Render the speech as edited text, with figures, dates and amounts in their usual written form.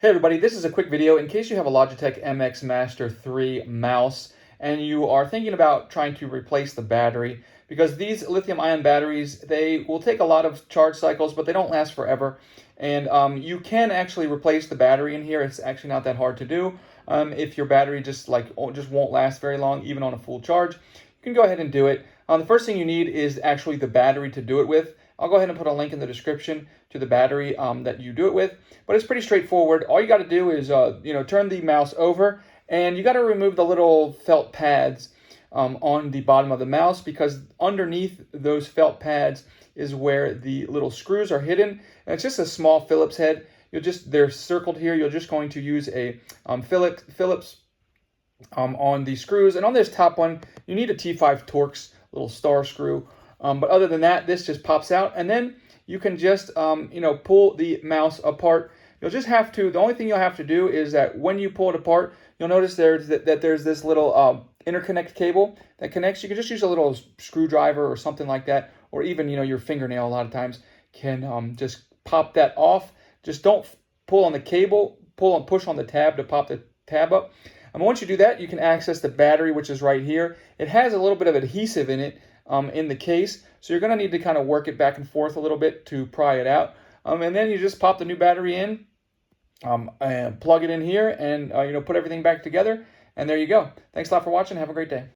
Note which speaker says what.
Speaker 1: Hey everybody, this is a quick video in case you have a Logitech MX Master 3 mouse and you are thinking about trying to replace the battery, because these lithium-ion batteries, they will take a lot of charge cycles, but they don't last forever. And you can actually replace the battery in here. It's actually not that hard to do. If your battery just won't last very long, even on a full charge, you can go ahead and do it. The first thing you need is actually the battery to do it with. I'll go ahead and put a link in the description to the battery that you do it with. But it's pretty straightforward. All you got to do is turn the mouse over, and you got to remove the little felt pads on the bottom of the mouse, because underneath those felt pads is where the little screws are hidden. And it's just a small Phillips head. They're circled here. You're just going to use a Phillips on the screws, and on this top one you need a T5 Torx little star screw. But other than that, this just pops out, and then you can just pull the mouse apart. You'll just have to, the only thing you'll have to do is that when you pull it apart, you'll notice there's this little interconnect cable that connects. You can just use a little screwdriver or something like that, or even your fingernail a lot of times can just pop that off. Just don't pull on the cable, push on the tab to pop the tab up. And once you do that, you can access the battery, which is right here. It has a little bit of adhesive in it in the case, so you're going to need to kind of work it back and forth a little bit to pry it out. And then you just pop the new battery in, and plug it in here, and put everything back together, and there you go. Thanks a lot for watching. Have a great day.